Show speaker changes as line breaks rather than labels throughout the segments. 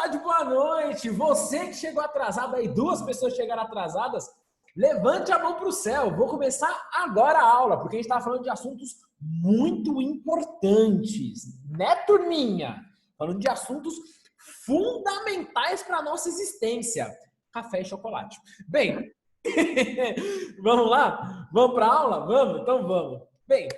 tarde, boa noite. Você que chegou atrasado aí, duas pessoas chegaram atrasadas, levante a mão para o céu. Vou começar agora a aula, porque a gente está falando de assuntos muito importantes, né, turminha? Falando de assuntos fundamentais para a nossa existência. Café e chocolate. Bem, vamos lá? Vamos para a aula? Vamos? Então vamos. Bem,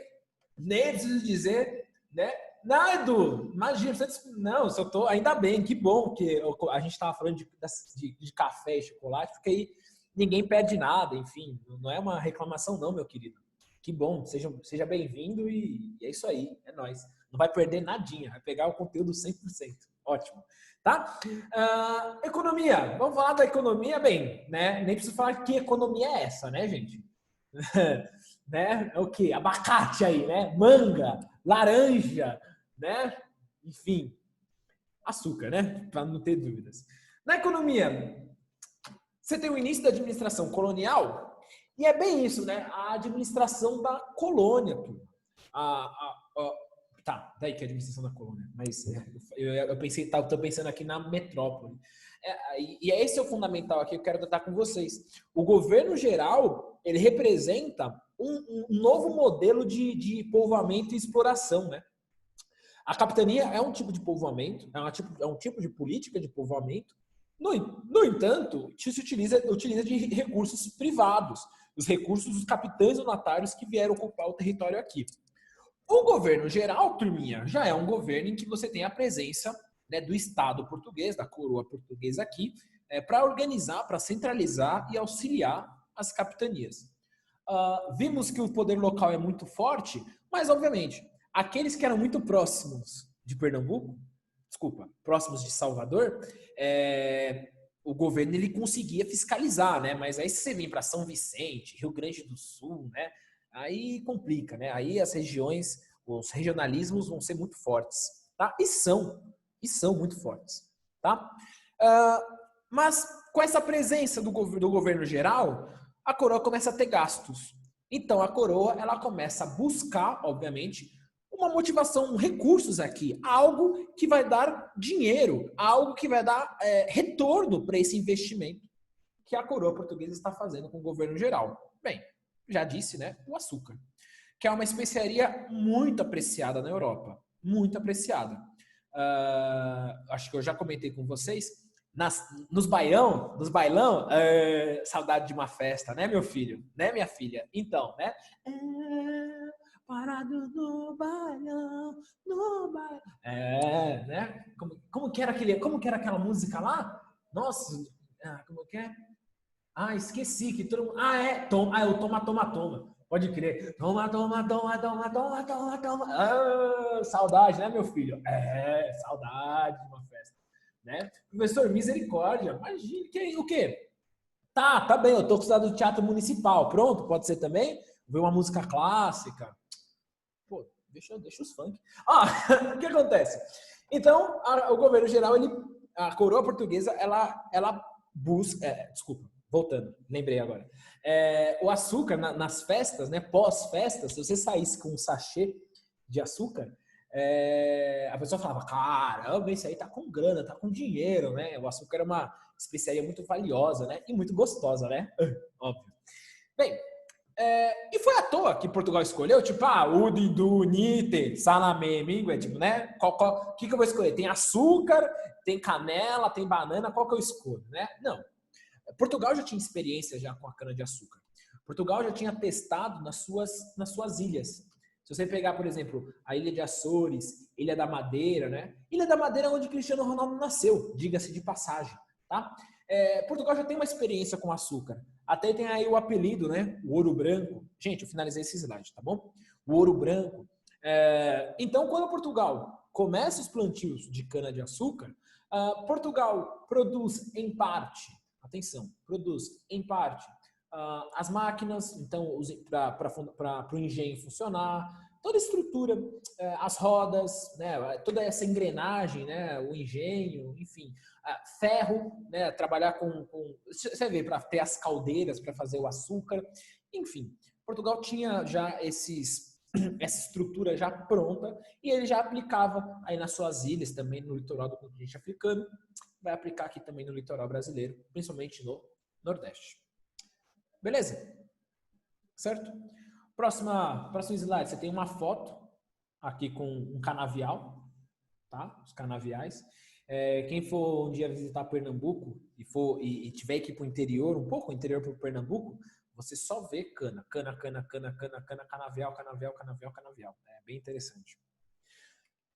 nem preciso dizer, né? Não, Edu, imagina, não, se eu tô, ainda bem, que bom que a gente estava falando de café e chocolate, porque aí ninguém perde nada, enfim, não é uma reclamação não, meu querido. Que bom, seja bem-vindo e é isso aí, é nóis. Não vai perder nadinha, vai pegar o conteúdo 100%. Ótimo, tá? Economia, vamos falar da economia, bem, né? Nem preciso falar que economia é essa, né, gente? Né? É o que? Abacate aí, né? Manga, laranja, né? Enfim, açúcar, né? Para não ter dúvidas. Na economia, você tem o início da administração colonial e é bem isso, né? A administração da colônia, tudo. Tá, daí que é a administração da colônia, mas eu pensei, tô pensando aqui na metrópole. E esse é o fundamental aqui que eu quero tratar com vocês. O governo geral, ele representa um novo modelo de povoamento e exploração, né? A capitania é um tipo de povoamento, é um tipo de política de povoamento. No entanto, se utiliza de recursos privados, os recursos dos capitães donatários que vieram ocupar o território aqui. O governo geral, turminha, já é um governo em que você tem a presença, né, do Estado português, da coroa portuguesa aqui, para organizar, para centralizar e auxiliar as capitanias. Vimos que o poder local é muito forte, mas, obviamente, aqueles que eram muito próximos de Pernambuco, próximos de Salvador, o governo ele conseguia fiscalizar, né? Mas aí se você vem para São Vicente, Rio Grande do Sul, né? Aí complica, né? Aí as regiões, os regionalismos vão ser muito fortes, tá? E são muito fortes, tá? Mas com essa presença do governo geral, a coroa começa a ter gastos. Então a coroa ela começa a buscar, obviamente, uma motivação, recursos aqui, algo que vai dar dinheiro, algo que vai dar retorno para esse investimento que a coroa portuguesa está fazendo com o governo geral. Bem, já disse, né, o açúcar, que é uma especiaria muito apreciada na Europa, muito apreciada. Acho que eu já comentei com vocês, nos bailão, saudade de uma festa, né, meu filho? Né, minha filha? Então, né? Parado no bailão, né? Como que era aquela música lá? Nossa, como que é? Esqueci que todo mundo... é o Toma, Toma, Toma. Pode crer. Toma, toma, toma, toma, toma, toma, toma. Saudade, né, meu filho? Saudade de uma festa. Né? Professor, misericórdia. Imagina, o quê? Tá bem, eu tô acostumado do teatro municipal. Pronto, pode ser também? Ver uma música clássica. Pô, deixa os funk. O que acontece? Então, o governo geral, a coroa portuguesa, ela busca... desculpa. Voltando, lembrei agora. O açúcar nas festas, né? Pós-festas, se você saísse com um sachê de açúcar, a pessoa falava, caramba, esse aí tá com grana, tá com dinheiro, né? O açúcar é uma especiaria muito valiosa, né? E muito gostosa, né? Óbvio. Bem, e foi à toa que Portugal escolheu, tipo, udi, du, nite, salame, mingue, tipo, né? O que eu vou escolher? Tem açúcar, tem canela, tem banana, qual que eu escolho, né? Não. Portugal já tinha experiência já com a cana-de-açúcar. Portugal já tinha testado nas suas ilhas. Se você pegar, por exemplo, a Ilha de Açores, Ilha da Madeira, né? Ilha da Madeira é onde Cristiano Ronaldo nasceu, diga-se de passagem, tá? Portugal já tem uma experiência com açúcar. Até tem aí o apelido, né? O ouro branco. Gente, eu finalizei esse slide, tá bom? O ouro branco. Então, quando Portugal começa os plantios de cana-de-açúcar, Portugal produz em parte, atenção, produz em parte as máquinas, então para o engenho funcionar, toda a estrutura, as rodas, né, toda essa engrenagem, né, o engenho, enfim, ferro, né, trabalhar você vê, para ter as caldeiras para fazer o açúcar, enfim, Portugal tinha já essa estrutura já pronta e ele já aplicava aí nas suas ilhas, também no litoral do continente africano, vai aplicar aqui também no litoral brasileiro, principalmente no Nordeste. Beleza? Certo? Próximo slide, você tem uma foto aqui com um canavial, tá? Os canaviais. Quem for um dia visitar Pernambuco e tiver que ir para o interior, um pouco interior para o Pernambuco, você só vê cana, canavial. É bem interessante.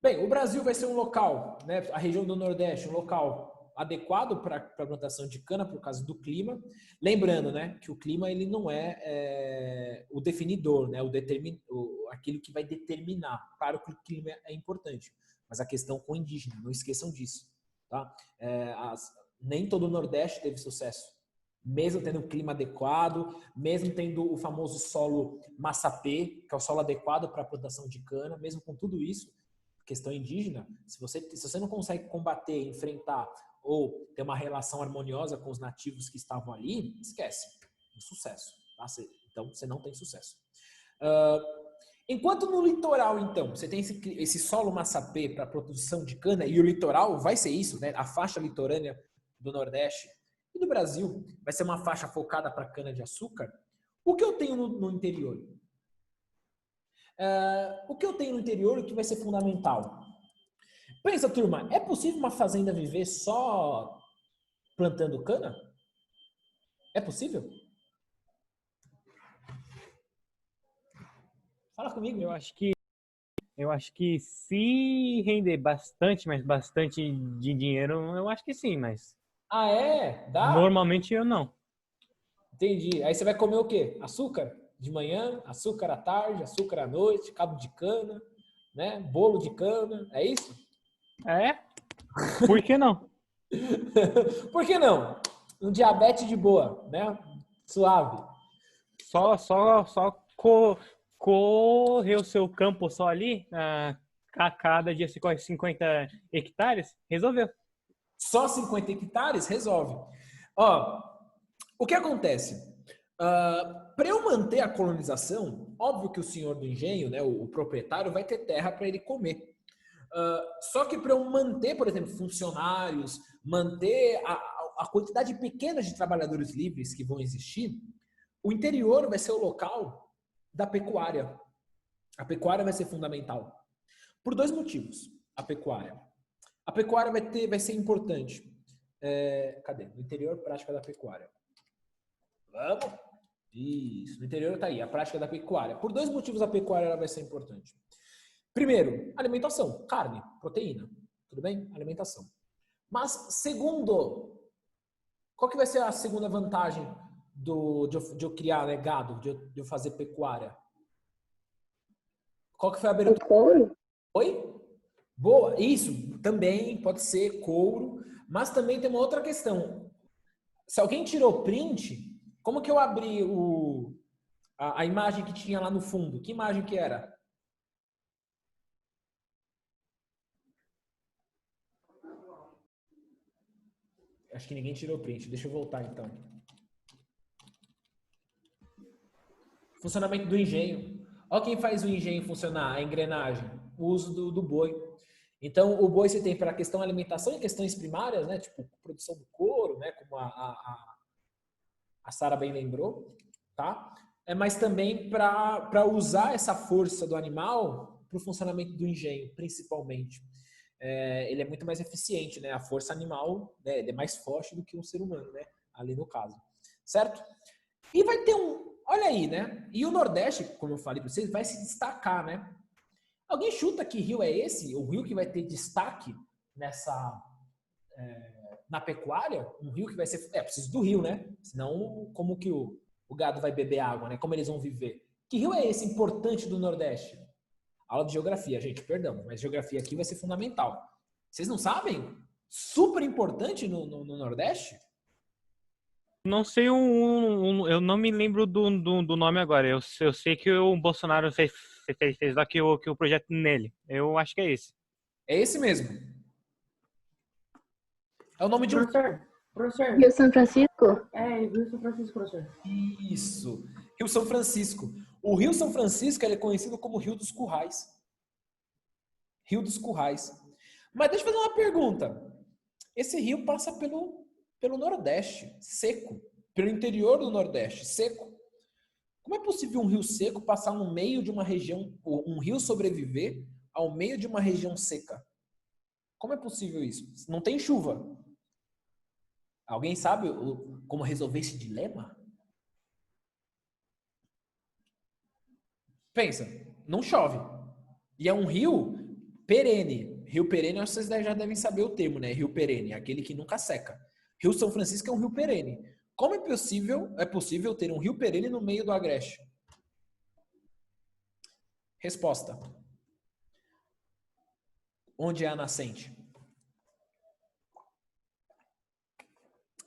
Bem, o Brasil vai ser um local, né, a região do Nordeste, um local adequado para a plantação de cana por causa do clima. Lembrando, né, que o clima ele não é o definidor, né, aquilo que vai determinar. Claro que o clima é importante, mas a questão com o indígena, não esqueçam disso. Tá? Nem todo o Nordeste teve sucesso. Mesmo tendo um clima adequado, mesmo tendo o famoso solo massapê, que é o solo adequado para a plantação de cana, mesmo com tudo isso, questão indígena, se você não consegue combater, enfrentar ou ter uma relação harmoniosa com os nativos que estavam ali, esquece. Insucesso. Tá? Então, você não tem sucesso. Enquanto no litoral, então, você tem esse solo massapê para produção de cana, e o litoral vai ser isso, né? A faixa litorânea do Nordeste e do Brasil vai ser uma faixa focada para cana de açúcar. O que eu tenho no interior? O que eu tenho no interior que vai ser fundamental? Pensa, turma, é possível uma fazenda viver só plantando cana? É possível? Fala comigo.
Eu acho que se render bastante, mas bastante de dinheiro, eu acho que sim, mas
Ah, é? Dá?
normalmente eu não.
Entendi. Aí você vai comer o quê? Açúcar de manhã, açúcar à tarde, açúcar à noite, cabo de cana, né? Bolo de cana, é isso?
É? Por que não?
Por que não? Um diabetes de boa, né? Suave.
Correr o seu campo só ali, cada dia você corre 50 hectares, resolveu.
Só 50 hectares resolve. Ó, o que acontece? Para eu manter a colonização, óbvio que o senhor do engenho, né, o proprietário, vai ter terra para ele comer. Só que para eu manter, por exemplo, funcionários, manter a quantidade pequena de trabalhadores livres que vão existir, o interior vai ser o local da pecuária. A pecuária vai ser fundamental. Por dois motivos, a pecuária. A pecuária vai ser importante. Cadê? No interior, prática da pecuária. Vamos? Isso, no interior está aí, a prática da pecuária. Por dois motivos a pecuária ela vai ser importante. Primeiro, alimentação, carne, proteína. Tudo bem? Alimentação. Mas, segundo, qual que vai ser a segunda vantagem de eu criar, né, gado, de eu fazer pecuária? Qual que foi a abertura?
Couro?
Oi? Boa, isso também pode ser couro, mas também tem uma outra questão. Se alguém tirou print, como que eu abri a imagem que tinha lá no fundo? Que imagem que era? Acho que ninguém tirou print. Deixa eu voltar então. Funcionamento do engenho. Olha quem faz o engenho funcionar, a engrenagem. O uso do boi. Então, o boi você tem para a questão da alimentação e questões primárias, né? Tipo, produção do couro, né? Como a Sara bem lembrou, tá? Mas também para usar essa força do animal para o funcionamento do engenho, principalmente. Ele é muito mais eficiente, né? A força animal, né? Ele é mais forte do que um ser humano, né? Ali no caso, certo? E vai ter olha aí, né? E o Nordeste, como eu falei para vocês, vai se destacar, né? Alguém chuta que rio é esse? O rio que vai ter destaque na pecuária? Um rio que vai ser... preciso do rio, né? Senão, como que o gado vai beber água, né? Como eles vão viver? Que rio é esse importante do Nordeste? Aula de geografia, gente, perdão, mas geografia aqui vai ser fundamental. Vocês não sabem? Super importante no Nordeste?
Não sei, eu não me lembro do nome agora. Eu sei que o Bolsonaro fez lá que o projeto nele. Eu acho que é esse.
É esse mesmo. É o nome de um...
Professor. Rio São Francisco?
Rio São Francisco, professor.
Isso. Rio São Francisco. O Rio São Francisco ele é conhecido como Rio dos Currais. Rio dos Currais. Mas deixa eu fazer uma pergunta. Esse rio passa pelo Nordeste, seco. Pelo interior do Nordeste, seco. Como é possível um rio seco passar no meio de uma região, um rio sobreviver ao meio de uma região seca? Como é possível isso? Não tem chuva. Alguém sabe como resolver esse dilema? Pensa, não chove. E é um rio perene. Rio perene, acho que vocês já devem saber o termo, né? Rio perene, aquele que nunca seca. Rio São Francisco é um rio perene. Como é possível ter um rio perene no meio do Agreste? Resposta. Onde é a nascente?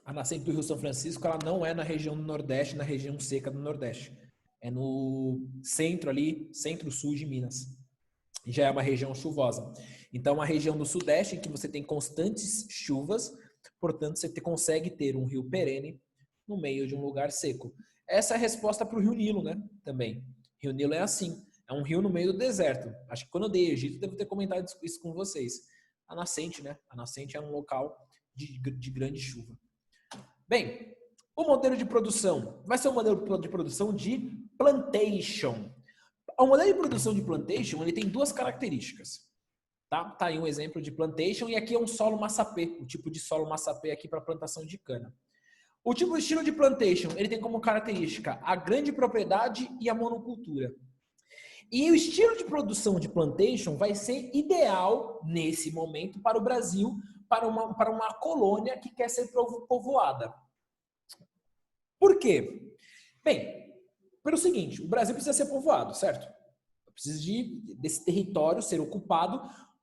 A nascente do Rio São Francisco, ela não é na região do Nordeste, na região seca do Nordeste. É no centro ali, centro-sul de Minas. Já é uma região chuvosa. Então, a região do Sudeste, em que você tem constantes chuvas, portanto, você consegue ter um rio perene no meio de um lugar seco. Essa é a resposta para o Rio Nilo, né? Também. Rio Nilo é assim. É um rio no meio do deserto. Acho que quando eu dei Egito, devo ter comentado isso com vocês. A nascente, né? A nascente é um local de grande chuva. Bem, o modelo de produção vai ser um modelo de produção de plantation. O modelo de produção de plantation, ele tem duas características. Tá aí um exemplo de plantation e aqui é um solo massapê, o tipo de solo massapê aqui para plantação de cana. O tipo de estilo de plantation, ele tem como característica a grande propriedade e a monocultura. E o estilo de produção de plantation vai ser ideal nesse momento para o Brasil, para uma colônia que quer ser povoada. Por quê? Bem, pelo seguinte, o Brasil precisa ser povoado, certo? Precisa desse território ser ocupado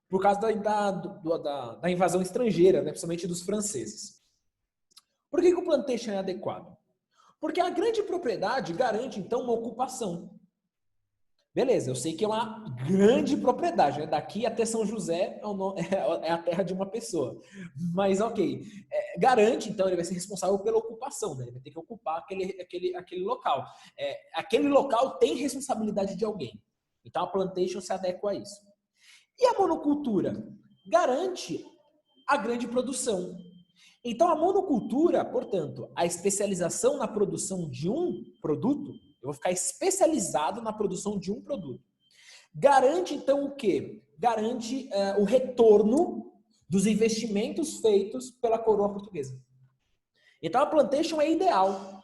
por causa da invasão estrangeira, né? Principalmente dos franceses. Por que o plantation é adequado? Porque a grande propriedade garante, então, uma ocupação. Beleza, eu sei que é uma grande propriedade, né? Daqui até São José é a terra de uma pessoa. Mas, ok, garante, então, ele vai ser responsável pela ocupação, né? Ele vai ter que ocupar aquele local. Aquele local tem responsabilidade de alguém. Então, a plantation se adequa a isso. E a monocultura? Garante a grande produção. Então, a monocultura, portanto, a especialização na produção de um produto, eu vou ficar especializado na produção de um produto. Garante, então, o quê? Garante o retorno dos investimentos feitos pela coroa portuguesa. Então, a plantation é ideal.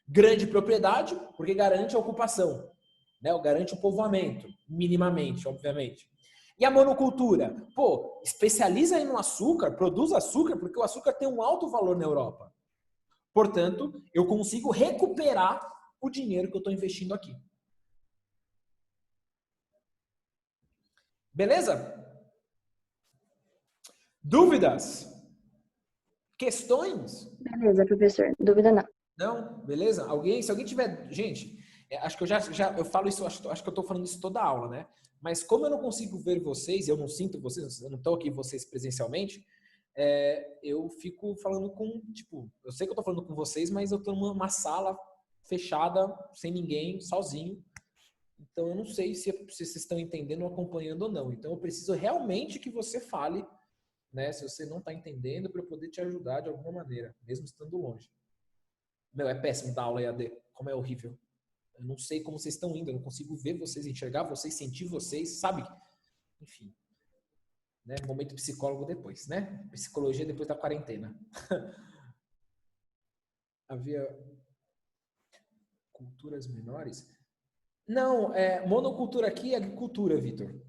Grande propriedade, porque garante a ocupação, né? Garante o povoamento, minimamente, obviamente. E a monocultura? Pô, especializa aí no açúcar, produz açúcar, porque o açúcar tem um alto valor na Europa. Portanto, eu consigo recuperar o dinheiro que eu estou investindo aqui. Beleza? Dúvidas? Questões?
Beleza, professor. Dúvida não.
Não? Beleza? Se alguém tiver... Gente, acho que eu falo isso, acho que eu estou falando isso toda a aula, né? Mas como eu não consigo ver vocês, eu não sinto vocês, eu não estou aqui vocês presencialmente, eu fico falando eu sei que eu estou falando com vocês, mas eu estou numa sala fechada, sem ninguém, sozinho. Então eu não sei se vocês estão entendendo ou acompanhando ou não. Então eu preciso realmente que você fale, né? Se você não está entendendo, para eu poder te ajudar de alguma maneira, mesmo estando longe. É péssimo dar aula EAD, como é horrível. Eu não sei como vocês estão indo, eu não consigo ver vocês, enxergar vocês, sentir vocês, sabe? Enfim. Né? Momento psicólogo depois, né? Psicologia depois da quarentena. Havia culturas menores? Não, monocultura aqui é agricultura, Vitor.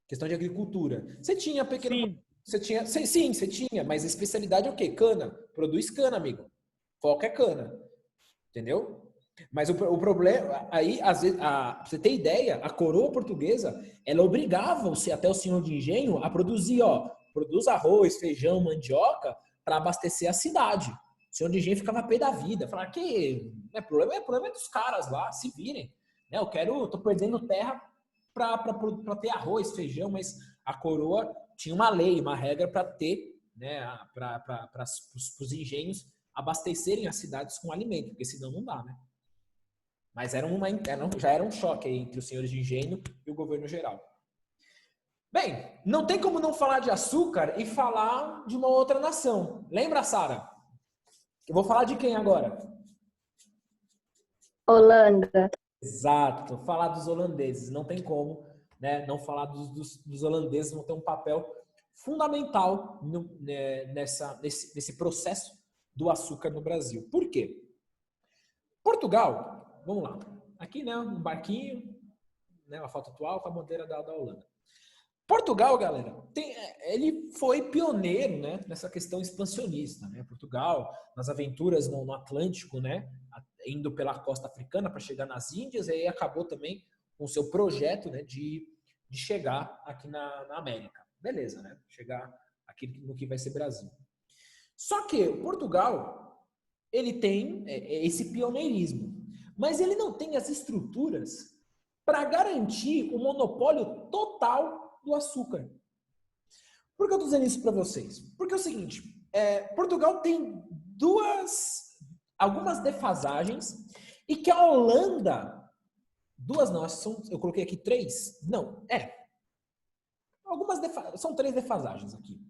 Questão de agricultura. Você tinha pequeno... Sim. Você tinha, mas a especialidade é o quê? Cana. Produz cana, amigo. Foco é cana. Entendeu? Mas o problema, aí, às vezes, pra você ter ideia, a coroa portuguesa, ela obrigava até o senhor de engenho a produzir, produz arroz, feijão, mandioca, para abastecer a cidade. O senhor de engenho ficava a pé da vida, falava que problema é dos caras lá, se virem. Né? Tô perdendo terra para ter arroz, feijão, mas a coroa tinha uma lei, uma regra para ter, né, para os engenhos abastecerem as cidades com alimento, porque senão não dá, né? Mas já era um choque aí entre os senhores de engenho e o governo geral. Bem, não tem como não falar de açúcar e falar de uma outra nação. Lembra, Sara? Eu vou falar de quem agora?
Holanda.
Exato, falar dos holandeses. Não tem como, né, não falar dos holandeses, vão ter um papel fundamental nesse processo do açúcar no Brasil. Por quê? Portugal, vamos lá. Aqui, né, um barquinho, né, uma foto atual com a bandeira da Holanda. Portugal, galera, ele foi pioneiro, né, nessa questão expansionista, né? Portugal, nas aventuras no Atlântico, né, indo pela costa africana para chegar nas Índias, e aí acabou também com o seu projeto, né, de chegar aqui na América. Beleza, né? Chegar aqui no que vai ser Brasil. Só que o Portugal, ele tem esse pioneirismo, mas ele não tem as estruturas para garantir o monopólio total do açúcar. Por que eu estou dizendo isso para vocês? Porque é o seguinte, Portugal tem algumas defasagens e que a Holanda, eu coloquei aqui 3? Não, são 3 defasagens aqui.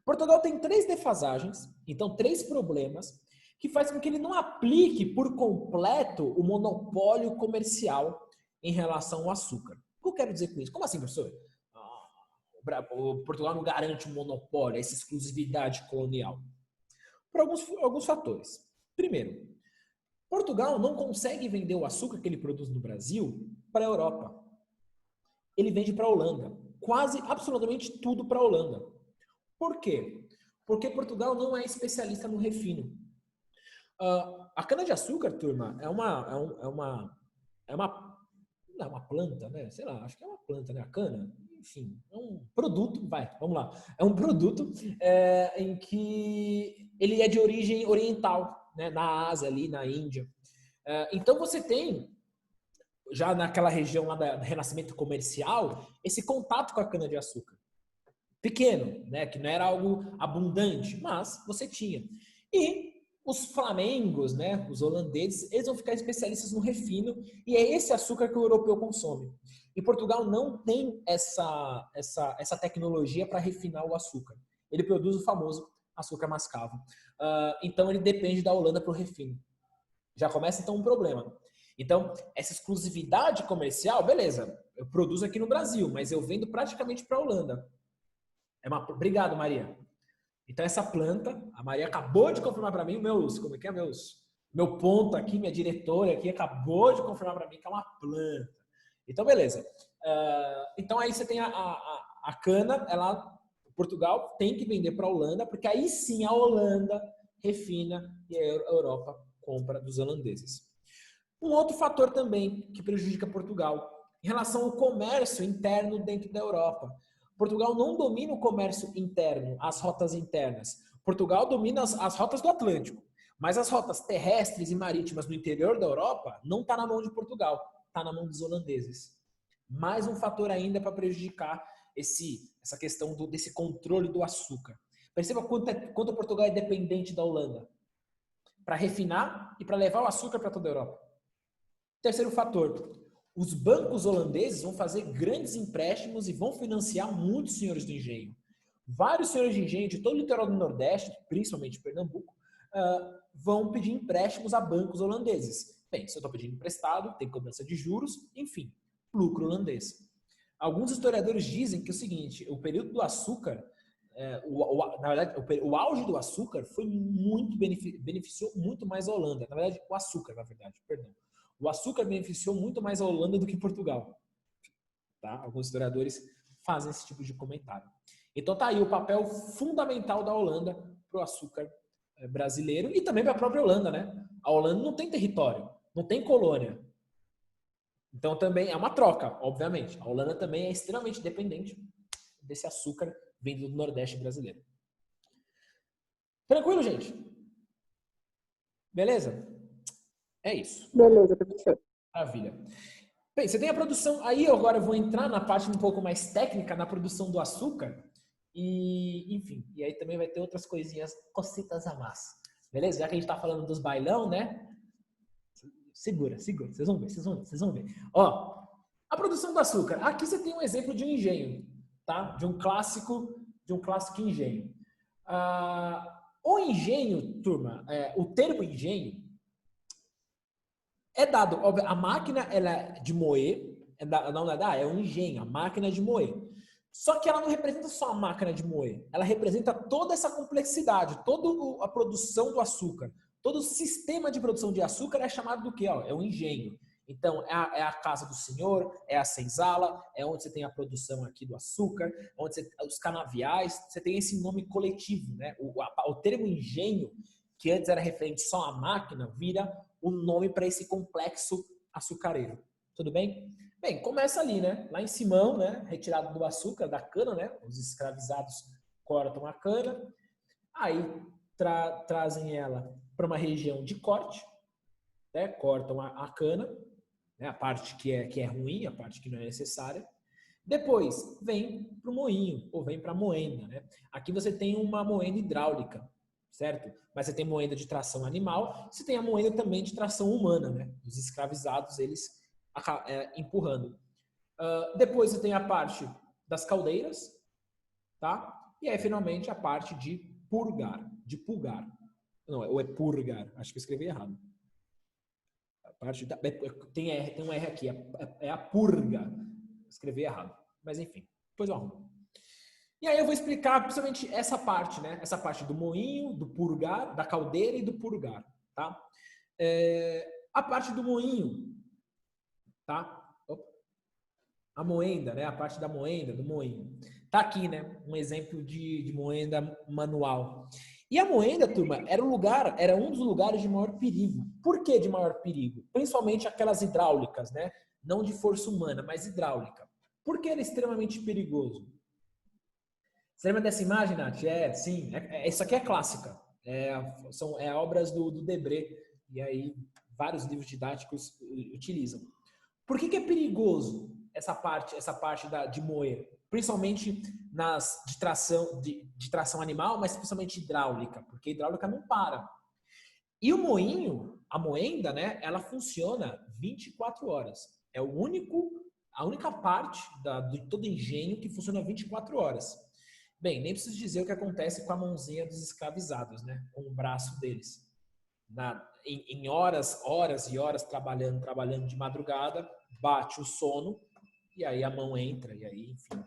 Portugal tem 3 defasagens, então 3 problemas, que faz com que ele não aplique por completo o monopólio comercial em relação ao açúcar. O que eu quero dizer com isso? Como assim, professor? O Portugal não garante um monopólio, essa exclusividade colonial. Por alguns fatores. Primeiro, Portugal não consegue vender o açúcar que ele produz no Brasil para a Europa. Ele vende para a Holanda. Quase, absolutamente tudo para a Holanda. Por quê? Porque Portugal não é especialista no refino. A cana-de-açúcar, turma, é uma planta, né? Sei lá, acho que é uma planta, né? A cana, enfim, é um produto, vamos lá. É um produto em que ele é de origem oriental, né? Na Ásia, ali, na Índia. Então você tem, já naquela região lá do renascimento comercial, esse contato com a cana-de-açúcar. Pequeno, né? Que não era algo abundante, mas você tinha. E os flamengos, né, os holandeses, eles vão ficar especialistas no refino e é esse açúcar que o europeu consome. E Portugal não tem essa tecnologia para refinar o açúcar. Ele produz o famoso açúcar mascavo. Então ele depende da Holanda para o refino. Já começa então um problema. Então, essa exclusividade comercial, beleza, eu produzo aqui no Brasil, mas eu vendo praticamente para a Holanda. Obrigado, Maria. Então, essa planta, a Maria acabou de confirmar para mim, meu ponto aqui, minha diretora aqui, acabou de confirmar para mim que é uma planta. Então, beleza. Então, aí você tem a cana, Portugal tem que vender para a Holanda, porque aí sim a Holanda refina e a Europa compra dos holandeses. Um outro fator também que prejudica Portugal, em relação ao comércio interno dentro da Europa. Portugal não domina o comércio interno, as rotas internas. Portugal domina as rotas do Atlântico. Mas as rotas terrestres e marítimas no interior da Europa não está na mão de Portugal, está na mão dos holandeses. Mais um fator ainda para prejudicar essa questão desse controle do açúcar. Perceba quanto Portugal é dependente da Holanda para refinar e para levar o açúcar para toda a Europa. Terceiro fator. Os bancos holandeses vão fazer grandes empréstimos e vão financiar muitos senhores do engenho. Vários senhores de engenho de todo o litoral do Nordeste, principalmente Pernambuco, vão pedir empréstimos a bancos holandeses. Bem, se eu estou pedindo emprestado, tem cobrança de juros, enfim, lucro holandês. Alguns historiadores dizem que é o seguinte, o período do açúcar, na verdade, o auge do açúcar beneficiou muito mais a Holanda. Na verdade, o açúcar, na verdade, perdão. O açúcar beneficiou muito mais a Holanda do que Portugal. Tá? Alguns historiadores fazem esse tipo de comentário. Então tá aí o papel fundamental da Holanda para o açúcar brasileiro e também para a própria Holanda, né? A Holanda não tem território, não tem colônia. Então também é uma troca, obviamente. A Holanda também é extremamente dependente desse açúcar vindo do Nordeste brasileiro. Tranquilo, gente? Beleza? É isso.
Beleza, professor.
Maravilha. Bem, você tem a produção. Aí agora eu vou entrar na parte um pouco mais técnica, na produção do açúcar. E, enfim, e aí também vai ter outras coisinhas, cositas a mais. Beleza? Já que a gente tá falando dos bailão, né? Segura. Vocês vão ver. Ó, a produção do açúcar. Aqui você tem um exemplo de um engenho, tá? De um clássico engenho. O engenho, turma, o termo engenho é dado, a máquina ela é de moer, é um engenho, a máquina de moer. Só que ela não representa só a máquina de moer, ela representa toda essa complexidade, toda a produção do açúcar. Todo o sistema de produção de açúcar é chamado do quê? É um engenho. Então, é a casa do senhor, é a senzala, é onde você tem a produção aqui do açúcar, os canaviais, você tem esse nome coletivo, né? O termo engenho, que antes era referente só à máquina, vira o nome para esse complexo açucareiro. Tudo bem? Bem, começa ali, né? Lá em Simão, né? Retirado do açúcar, da cana, né? Os escravizados cortam a cana, aí trazem ela para uma região de corte, né? Cortam a cana, né? A parte que é ruim, a parte que não é necessária. Depois vem para o moinho, ou vem para a moenda, né? Aqui você tem uma moenda hidráulica, certo? Mas você tem moenda de tração animal, você tem a moenda também de tração humana, né? Os escravizados, eles empurrando. Depois você tem a parte das caldeiras, tá? E aí, finalmente, a parte de purgar. Não, é purgar. Acho que eu escrevi errado. A parte tem um R aqui. É a purga. Escrevi errado. Mas, enfim. Depois eu arrumo. E aí eu vou explicar principalmente essa parte, né? Essa parte do moinho, do purgar, da caldeira e do purgar, tá? A parte do moinho, tá? A moenda, né? A parte da moenda, do moinho. Tá aqui, né? Um exemplo de moenda manual. E a moenda, turma, era um dos lugares de maior perigo. Por que de maior perigo? Principalmente aquelas hidráulicas, né? Não de força humana, mas hidráulica. Por que era extremamente perigoso? Você lembra dessa imagem, Nath? Sim. Isso aqui é clássica. São obras do Debré. E aí, vários livros didáticos utilizam. Por que é perigoso essa parte de moer? Principalmente de tração animal, mas principalmente hidráulica. Porque hidráulica não para. E o moinho, a moenda, né? Ela funciona 24 horas. É a única parte de todo engenho que funciona 24 horas. Bem, nem preciso dizer o que acontece com a mãozinha dos escravizados, né? Com o braço deles. Em horas e horas trabalhando de madrugada, bate o sono e aí a mão entra e aí, enfim.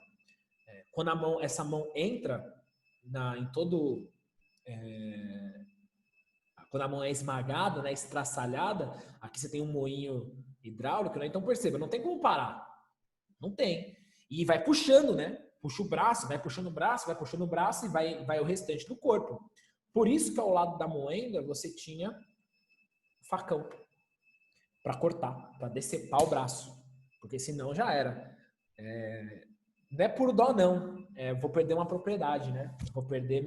Quando essa mão entra quando a mão é esmagada, né, estraçalhada, aqui você tem um moinho hidráulico, né? Então perceba, não tem como parar. Não tem. E vai puxando, né? Puxa o braço, vai puxando o braço e vai o restante do corpo. Por isso que ao lado da moenda você tinha facão para cortar, para decepar o braço. Porque senão já era. Não é por dó, não. Vou perder uma propriedade, né? Vou perder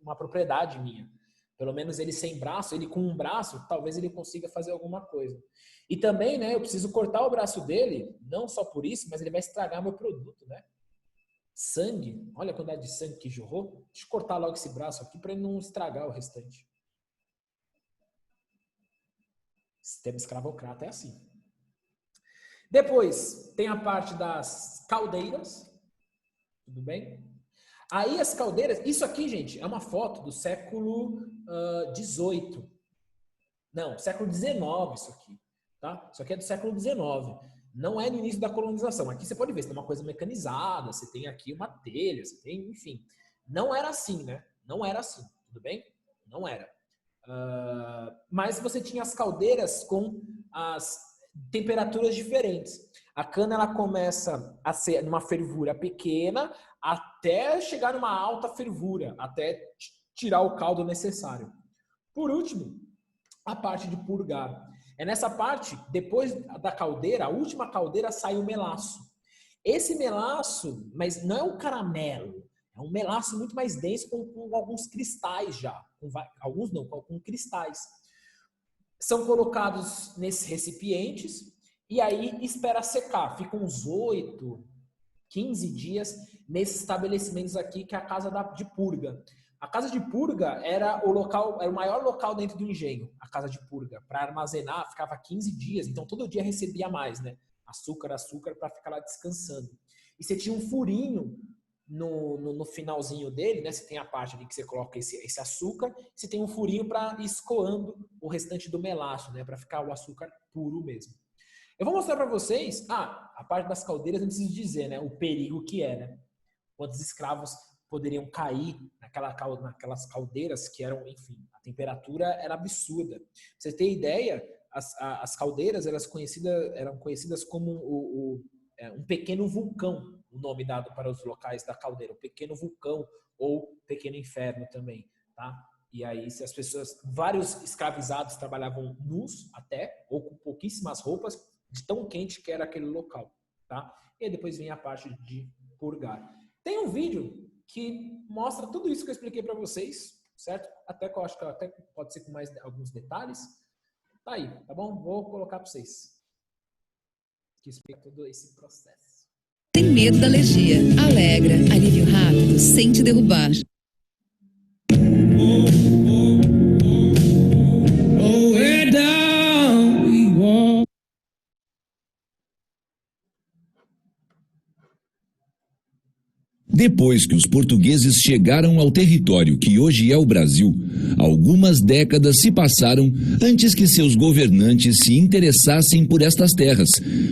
uma propriedade minha. Pelo menos ele sem braço, ele com um braço, talvez ele consiga fazer alguma coisa. E também, né, eu preciso cortar o braço dele, não só por isso, mas ele vai estragar meu produto, né? Sangue, olha a quantidade de sangue que jorrou. Deixa eu cortar logo esse braço aqui para ele não estragar o restante. Sistema escravocrata é assim. Depois, tem a parte das caldeiras. Tudo bem? Aí as caldeiras... Isso aqui, gente, é uma foto do século XVIII. Não, século XIX isso aqui. Tá? Isso aqui é do século XIX. Não é no início da colonização. Aqui você pode ver, você tem uma coisa mecanizada, você tem aqui uma telha, você tem, enfim. Não era assim, né? Não era assim, tudo bem? Não era. Mas você tinha as caldeiras com as temperaturas diferentes. A cana ela começa a ser numa fervura pequena até chegar numa alta fervura, até tirar o caldo necessário. Por último, a parte de purgar. É nessa parte, depois da caldeira, a última caldeira, sai o melaço. Esse melaço, mas não é um caramelo, é um melaço muito mais denso com alguns cristais já. Alguns não, com cristais. São colocados nesses recipientes e aí espera secar. Fica uns 8, 15 dias nesses estabelecimentos aqui, que é a casa de purga. A casa de purga era o maior local dentro do engenho, a casa de purga. Para armazenar, ficava 15 dias, então todo dia recebia mais, né? Açúcar, para ficar lá descansando. E você tinha um furinho no finalzinho dele, né? Você tem a parte ali que você coloca esse açúcar, você tem um furinho para ir escoando o restante do melaço, né? Para ficar o açúcar puro mesmo. Eu vou mostrar para vocês, a parte das caldeiras, não preciso dizer, né? O perigo que é, né? Quantos escravos poderiam cair naquelas caldeiras que eram, enfim, a temperatura era absurda. Pra você ter ideia, as caldeiras eram conhecidas como um pequeno vulcão, o nome dado para os locais da caldeira, o pequeno vulcão ou pequeno inferno também, tá? E aí, se as pessoas, vários escravizados trabalhavam nus até, ou com pouquíssimas roupas, de tão quente que era aquele local, tá? E aí depois vem a parte de purgar. Tem um vídeo que mostra tudo isso que eu expliquei para vocês, certo? Até que eu acho que até pode ser com mais alguns detalhes. Tá aí, tá bom? Vou colocar para vocês. Que explica todo esse processo.
Tem medo da alergia. Alegra, alívio rápido, sem te derrubar.
Depois que os portugueses chegaram ao território que hoje é o Brasil, algumas décadas se passaram antes que seus governantes se interessassem por estas terras,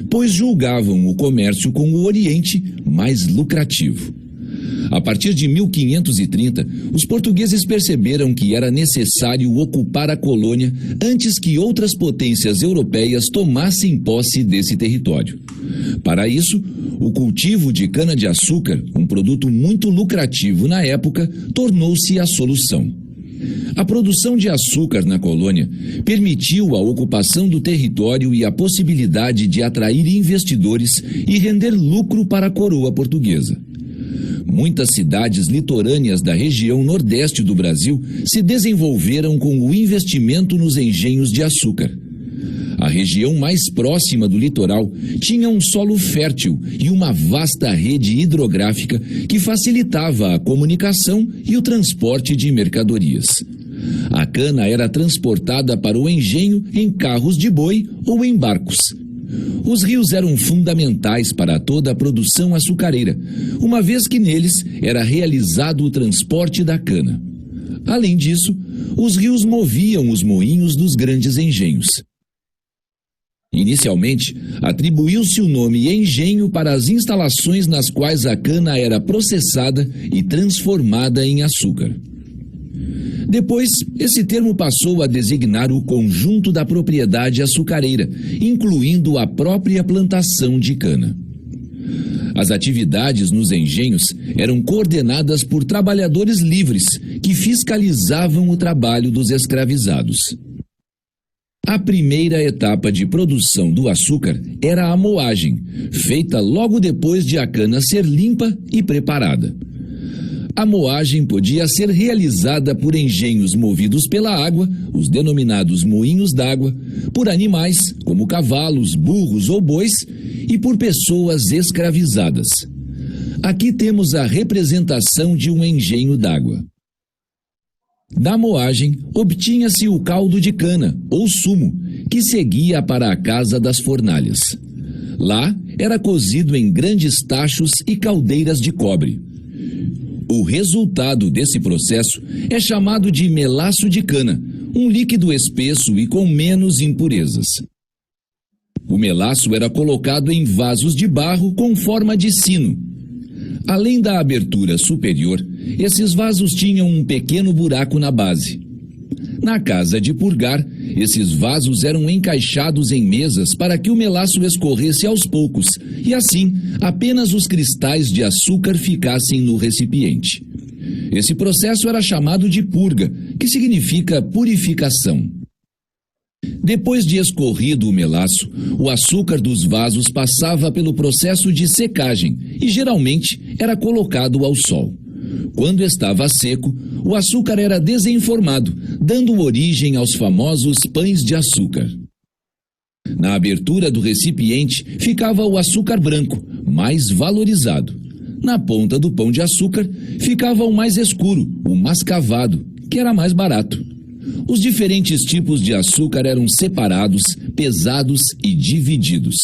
pois julgavam o comércio com o Oriente mais lucrativo. A partir de 1530, os portugueses perceberam que era necessário ocupar a colônia antes que outras potências europeias tomassem posse desse território. Para isso, o cultivo de cana-de-açúcar, um produto muito lucrativo na época, tornou-se a solução. A produção de açúcar na colônia permitiu a ocupação do território e a possibilidade de atrair investidores e render lucro para a coroa portuguesa. Muitas cidades litorâneas da região nordeste do Brasil se desenvolveram com o investimento nos engenhos de açúcar. A região mais próxima do litoral tinha um solo fértil e uma vasta rede hidrográfica que facilitava a comunicação e o transporte de mercadorias. A cana era transportada para o engenho em carros de boi ou em barcos. Os rios eram fundamentais para toda a produção açucareira, uma vez que neles era realizado o transporte da cana. Além disso, os rios moviam os moinhos dos grandes engenhos. Inicialmente, atribuiu-se o nome engenho para as instalações nas quais a cana era processada e transformada em açúcar. Depois, esse termo passou a designar o conjunto da propriedade açucareira, incluindo a própria plantação de cana. As atividades nos engenhos eram coordenadas por trabalhadores livres, que fiscalizavam o trabalho dos escravizados. A primeira etapa de produção do açúcar era a moagem, feita logo depois de a cana ser limpa e preparada. A moagem podia ser realizada por engenhos movidos pela água, os denominados moinhos d'água, por animais, como cavalos, burros ou bois, e por pessoas escravizadas. Aqui temos a representação de um engenho d'água. Da moagem, obtinha-se o caldo de cana, ou sumo, que seguia para a casa das fornalhas. Lá, era cozido em grandes tachos e caldeiras de cobre. O resultado desse processo é chamado de melaço de cana, um líquido espesso e com menos impurezas. O melaço era colocado em vasos de barro com forma de sino. Além da abertura superior, esses vasos tinham um pequeno buraco na base. Na casa de purgar, esses vasos eram encaixados em mesas para que o melaço escorresse aos poucos e, assim, apenas os cristais de açúcar ficassem no recipiente. Esse processo era chamado de purga, que significa purificação. Depois de escorrido o melaço, o açúcar dos vasos passava pelo processo de secagem e, geralmente, era colocado ao sol. Quando estava seco, o açúcar era desenformado, dando origem aos famosos pães de açúcar. Na abertura do recipiente ficava o açúcar branco, mais valorizado. Na ponta do pão de açúcar ficava o mais escuro, o mascavado, que era mais barato. Os diferentes tipos de açúcar eram separados, pesados e divididos.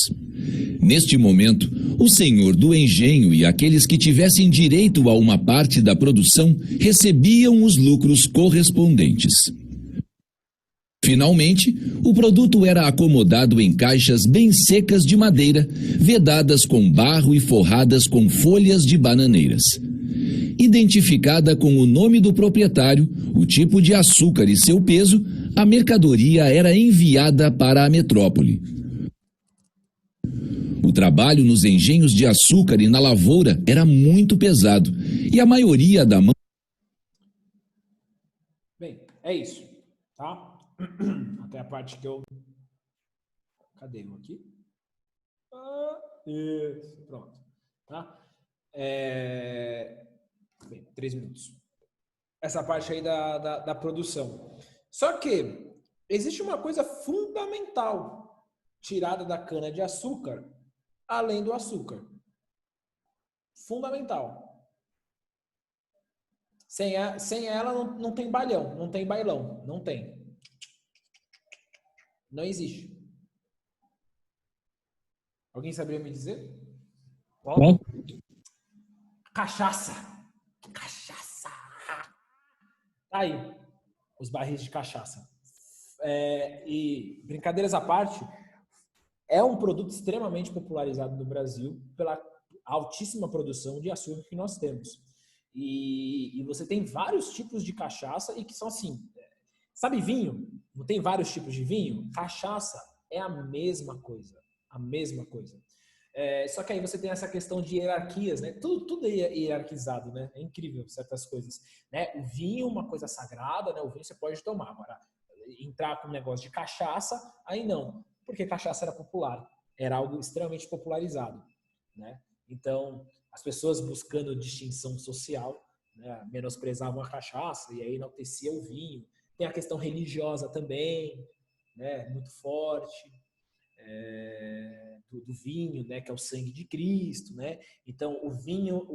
Neste momento, O senhor do engenho e aqueles que tivessem direito a uma parte da produção recebiam os lucros correspondentes. Finalmente, o produto era acomodado em caixas bem secas de madeira, vedadas com barro e forradas com folhas de bananeiras. Identificada com o nome do proprietário, o tipo de açúcar e seu peso, a mercadoria era enviada para a metrópole. O trabalho nos engenhos de açúcar e na lavoura era muito pesado, e a maioria da mão...
Bem, é isso, tá? Até a parte que eu... Cadê eu aqui? Isso, pronto. Tá? Bem, 3 minutos. Essa parte aí da produção. Só que existe uma coisa fundamental tirada da cana-de-açúcar, além do açúcar. Fundamental. Sem ela não tem bailão, não tem bailão, não tem. Não existe. Alguém saberia me dizer?
Qual?
Cachaça. Cachaça. Tá aí. Os barris de cachaça. E brincadeiras à parte, é um produto extremamente popularizado no Brasil pela altíssima produção de açúcar que nós temos. E você tem vários tipos de cachaça e que são assim... Sabe vinho? Não tem vários tipos de vinho? Cachaça é a mesma coisa. A mesma coisa. Só que aí você tem essa questão de hierarquias, né? Tudo é hierarquizado, né? É incrível certas coisas. Né? O vinho, uma coisa sagrada, né? O vinho você pode tomar. Agora, entrar com um negócio de cachaça, aí não. Porque cachaça era popular. Era algo extremamente popularizado. Né? Então, as pessoas buscando distinção social, né? Menosprezavam a cachaça e aí enaltecia o vinho. Tem a questão religiosa também, né, muito forte, do vinho, né, que é o sangue de Cristo, né? Então o vinho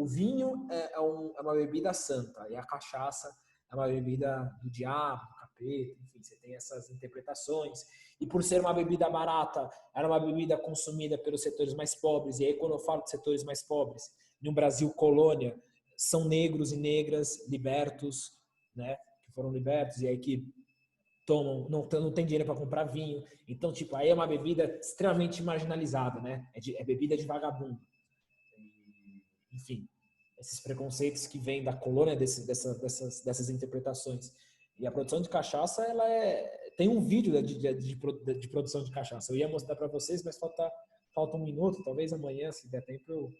é uma bebida santa e a cachaça é uma bebida do diabo, do capeta, enfim, você tem essas interpretações. E por ser uma bebida barata, era uma bebida consumida pelos setores mais pobres. E aí quando eu falo de setores mais pobres, no Brasil colônia, são negros e negras libertos, né? Foram libertos e aí que tomam, não tem dinheiro para comprar vinho. Então, tipo, aí é uma bebida extremamente marginalizada, né? É bebida de vagabundo. Enfim, esses preconceitos que vêm da colônia dessas interpretações. E a produção de cachaça, ela tem um vídeo de produção de cachaça. Eu ia mostrar para vocês, mas falta 1 minuto. Talvez amanhã, se der tempo,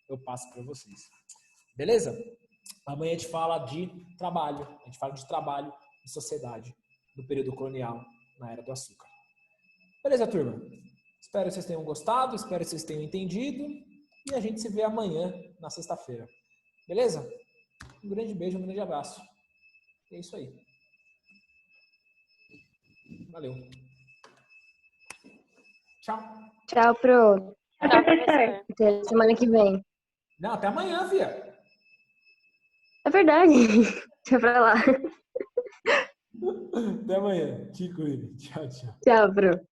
eu passo para vocês. Beleza? Amanhã a gente fala de trabalho. A gente fala de trabalho e sociedade no período colonial, na Era do Açúcar. Beleza, turma? Espero que vocês tenham gostado, espero que vocês tenham entendido. E a gente se vê amanhã, na sexta-feira. Beleza? Um grande beijo, um grande abraço. É isso aí. Valeu. Tchau.
Tchau, pro.
Tchau, professor.
Até semana que vem.
Não, até amanhã, fia.
É verdade. Deixa pra lá.
Até amanhã. Te cuide. Tchau, tchau.
Tchau, pro.